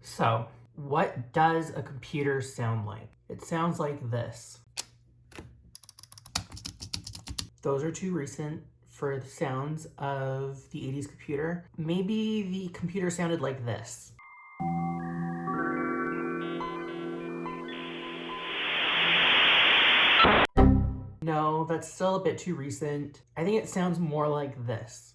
So, what does a computer sound like? It sounds like this. Those are too recent for the sounds of the 80s computer. Maybe the computer sounded like this. No, that's still a bit too recent. I think it sounds more like this.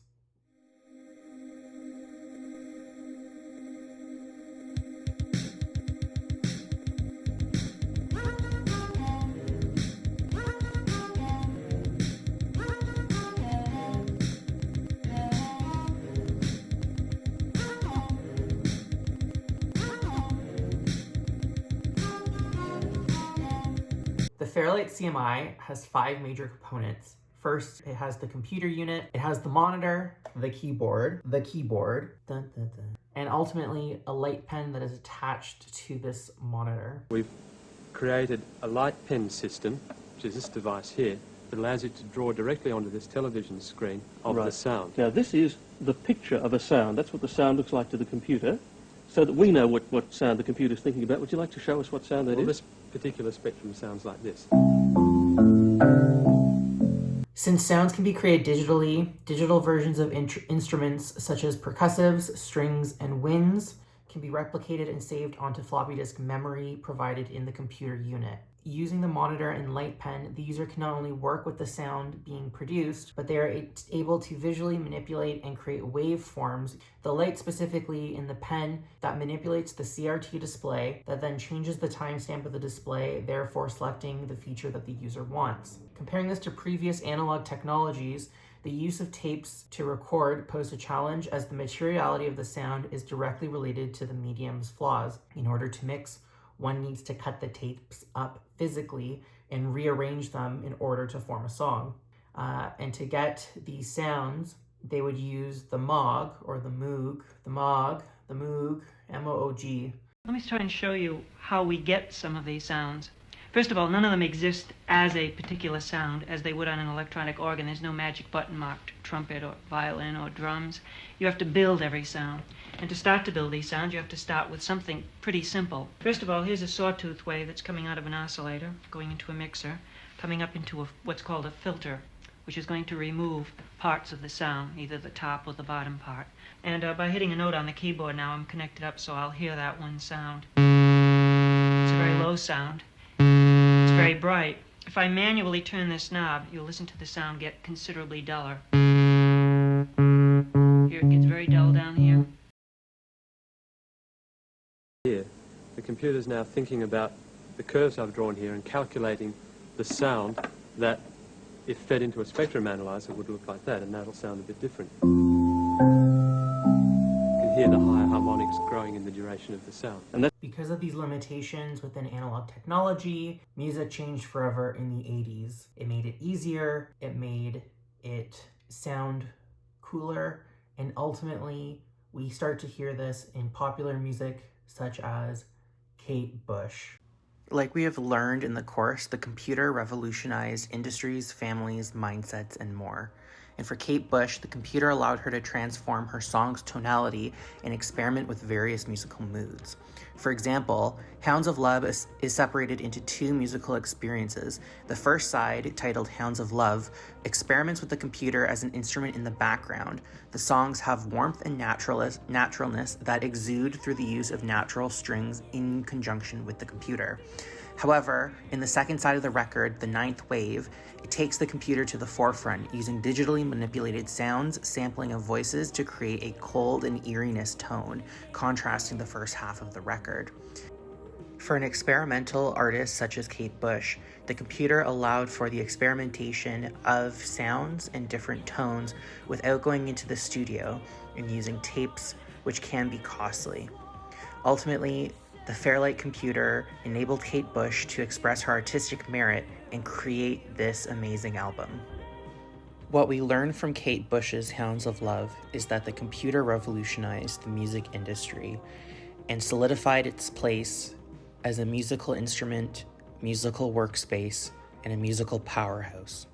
The Fairlight CMI has 5 major components. First, it has the computer unit, it has the monitor, the keyboard, and ultimately a light pen that is attached to this monitor. We've created a light pen system, which is this device here, that allows you to draw directly onto this television screen of the sound. Now this is the picture of a sound. That's what the sound looks like to the computer, so that we know what sound the computer's thinking about. Would you like to show us what sound that is? This particular spectrum sounds like this. Since sounds can be created digitally, digital versions of instruments such as percussives, strings, and winds can be replicated and saved onto floppy disk memory provided in the computer unit. Using the monitor and light pen, the user can not only work with the sound being produced, but they are able to visually manipulate and create waveforms. The light specifically in the pen that manipulates the CRT display that then changes the timestamp of the display, therefore selecting the feature that the user wants. Comparing this to previous analog technologies, the use of tapes to record posed a challenge as the materiality of the sound is directly related to the medium's flaws. In order to mix, one needs to cut the tapes up physically and rearrange them in order to form a song. And to get these sounds, they would use the Moog or the Moog, M-O-O-G. Let me try and show you how we get some of these sounds. First of all, none of them exist as a particular sound as they would on an electronic organ. There's no magic button marked trumpet or violin or drums. You have to build every sound. And to start to build these sounds, you have to start with something pretty simple. First of all, here's a sawtooth wave that's coming out of an oscillator, going into a mixer, coming up into what's called a filter, which is going to remove parts of the sound, either the top or the bottom part. And by hitting a note on the keyboard now, I'm connected up, so I'll hear that one sound. It's a very low sound. It's very bright. If I manually turn this knob, you'll listen to the sound get considerably duller. Here it gets very dull down here. Here, the computer's now thinking about the curves I've drawn here and calculating the sound that, if fed into a spectrum analyzer, would look like that, and that'll sound a bit different. You can hear the higher harmonics growing in the duration of the sound. And because of these limitations within analog technology, music changed forever in the 80s. It made it easier, it made it sound cooler, and ultimately we start to hear this in popular music such as Kate Bush. Like we have learned in the course, the computer revolutionized industries, families, mindsets, and more. And for Kate Bush, the computer allowed her to transform her song's tonality and experiment with various musical moods. For example, Hounds of Love is separated into 2 musical experiences. The first side, titled Hounds of Love, experiments with the computer as an instrument in the background. The songs have warmth and naturalness that exude through the use of natural strings in conjunction with the computer. However, in the second side of the record, the 9th wave, it takes the computer to the forefront, using digitally manipulated sounds, sampling of voices to create a cold and eeriness tone, contrasting the first half of the record. For an experimental artist such as Kate Bush, the computer allowed for the experimentation of sounds and different tones without going into the studio and using tapes, which can be costly. Ultimately, the Fairlight computer enabled Kate Bush to express her artistic merit and create this amazing album. What we learned from Kate Bush's Hounds of Love is that the computer revolutionized the music industry and solidified its place as a musical instrument, musical workspace, and a musical powerhouse.